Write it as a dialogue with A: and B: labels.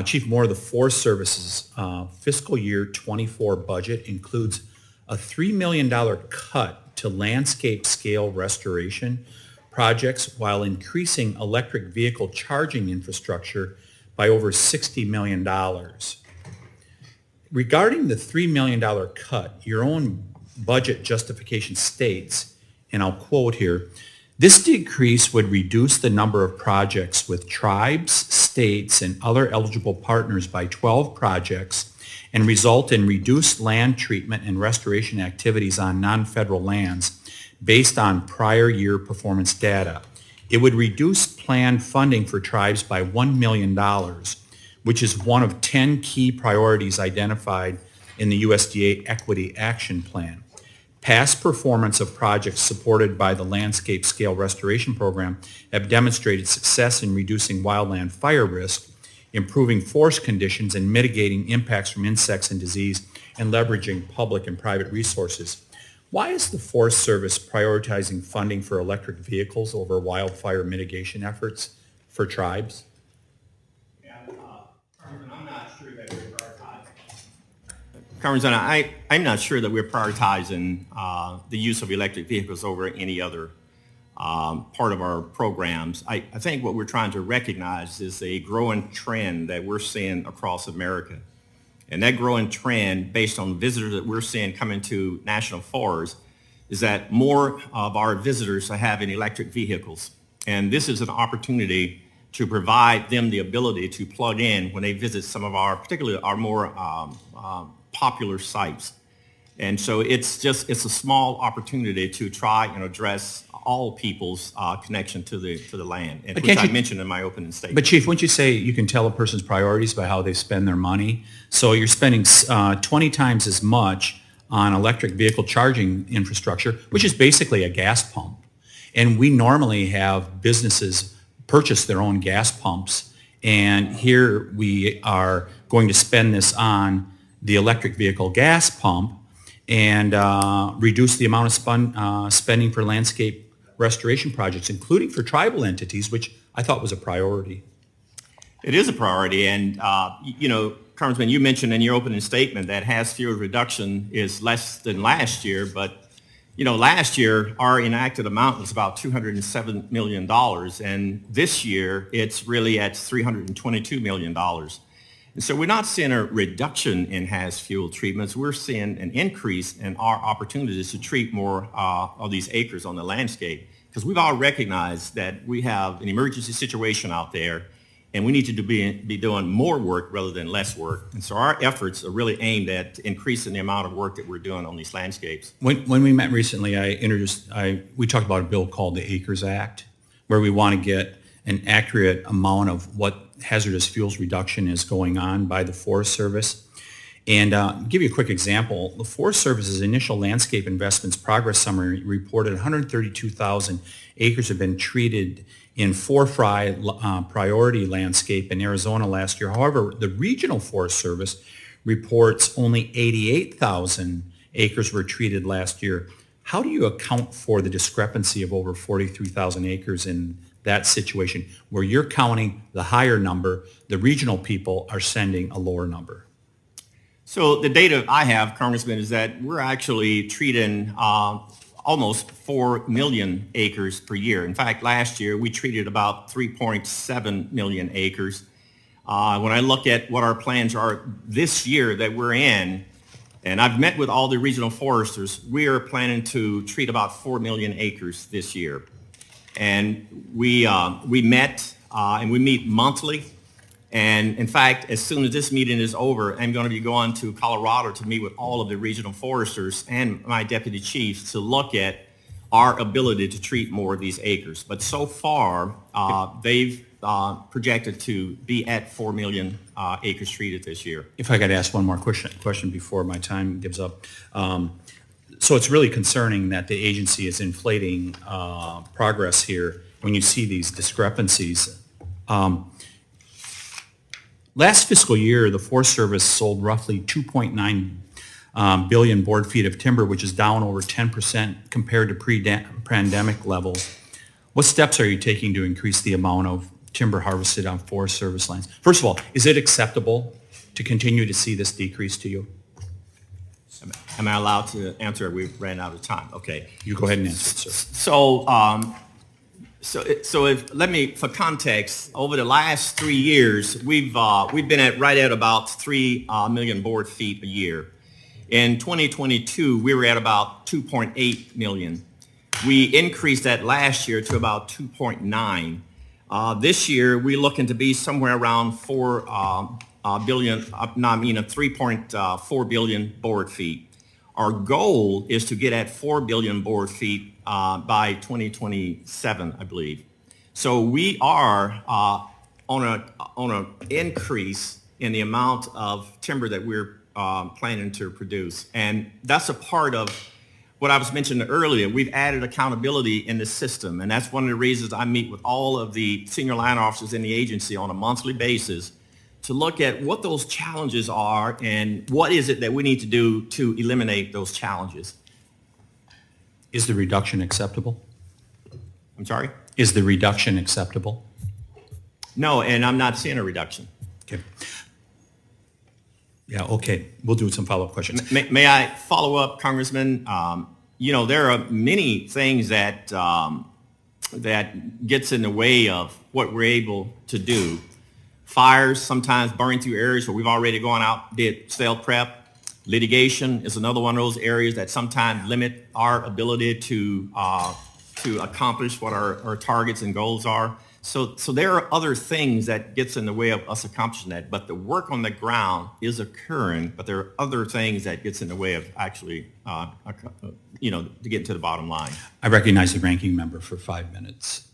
A: Chief Moore, the Forest Service's fiscal year 24 budget includes a $3 million cut to landscape scale restoration projects while increasing electric vehicle charging infrastructure by over $60 million. Regarding the $3 million cut, your own budget justification states, and I'll quote here, this decrease would reduce the number of projects with tribes, states, and other eligible partners by 12 projects and result in reduced land treatment and restoration activities on non-federal lands based on prior year performance data. It would reduce planned funding for tribes by $1 million, which is one of 10 key priorities identified in the USDA Equity Action Plan. Past performance of projects supported by the Landscape Scale Restoration Program have demonstrated success in reducing wildland fire risk, improving forest conditions, and mitigating impacts from insects and disease, and leveraging public and private resources. Why is the Forest Service prioritizing funding for electric vehicles over wildfire mitigation efforts for tribes?
B: Congressman, I'm not sure that we're prioritizing the use of electric vehicles over any other part of our programs. I think what we're trying to recognize is a growing trend that we're seeing across America. And that growing trend, based on visitors that we're seeing coming to national forests, is that more of our visitors are having electric vehicles. And this is an opportunity to provide them the ability to plug in when they visit some of our, particularly our more popular sites. And so it's a small opportunity to try and address all people's connection to the land, and which I mentioned in my opening statement.
A: But Chief, wouldn't you say you can tell a person's priorities by how they spend their money? So you're spending 20 times as much on electric vehicle charging infrastructure, which is basically a gas pump. And we normally have businesses purchase their own gas pumps, and here we are going to spend this on the electric vehicle gas pump and reduce the amount of spending for landscape restoration projects, including for tribal entities, which I thought was a priority.
B: It is a priority, and Congressman, you mentioned in your opening statement that HAZ fuel reduction is less than last year, but last year our enacted amount was about $207 million, and this year it's really at $322 million. And so we're not seeing a reduction in HAZ fuel treatments. We're seeing an increase in our opportunities to treat more of these acres on the landscape, because we've all recognized that we have an emergency situation out there, and we need to be doing more work rather than less work. And so our efforts are really aimed at increasing the amount of work that we're doing on these landscapes.
A: When we met recently, we talked about a bill called the Acres Act, where we want to get an accurate amount of what hazardous fuels reduction is going on by the Forest Service. And give you a quick example, the Forest Service's initial landscape investments progress summary reported 132,000 acres have been treated in priority landscape in Arizona last year. However, the Regional Forest Service reports only 88,000 acres were treated last year. How do you account for the discrepancy of over 43,000 acres in that situation where you're counting the higher number, the regional people are sending a lower number?
B: So the data I have, Congressman, is that we're actually treating almost 4 million acres per year. In fact, last year we treated about 3.7 million acres. When I look at what our plans are this year that we're in, and I've met with all the regional foresters, we are planning to treat about 4 million acres this year. And we met, and we meet monthly. And in fact, as soon as this meeting is over, I'm going to be going to Colorado to meet with all of the regional foresters and my deputy chiefs to look at our ability to treat more of these acres. But so far, they've projected to be at 4 million acres treated this year.
A: If I could ask one more question before my time gives up. So it's really concerning that the agency is inflating progress here when you see these discrepancies. Last fiscal year, the Forest Service sold roughly 2.9 billion board feet of timber, which is down over 10% compared to pre-pandemic levels. What steps are you taking to increase the amount of timber harvested on Forest Service lands. First of all, is it acceptable to continue to see this decrease to you?
B: Am I allowed to answer? We ran out of time. Okay.
A: You go ahead and answer it, sir.
B: For context, over the last 3 years, we've been right at about 3 million board feet a year. In 2022, we were at about 2.8 million. We increased that last year to about 2.9. This year, we're looking to be somewhere around 3.4 billion board feet. Our goal is to get at 4 billion board feet by 2027, I believe. So we are on an increase in the amount of timber that we're planning to produce. And that's a part of what I was mentioning earlier. We've added accountability in the system, and that's one of the reasons I meet with all of the senior line officers in the agency on a monthly basis to look at what those challenges are and what is it that we need to do to eliminate those challenges.
A: Is the reduction acceptable?
B: I'm sorry?
A: Is the reduction acceptable?
B: No, and I'm not seeing a reduction.
A: Okay. Yeah, okay. We'll do some follow-up questions.
B: May I follow up, Congressman? There are many things that gets in the way of what we're able to do. Fires sometimes burn through areas where we've already gone out, did cell prep. Litigation is another one of those areas that sometimes limit our ability to accomplish what our targets and goals are. So there are other things that gets in the way of us accomplishing that. But the work on the ground is occurring, but there are other things that gets in the way of actually, to get to the bottom line.
A: I recognize the ranking member for 5 minutes.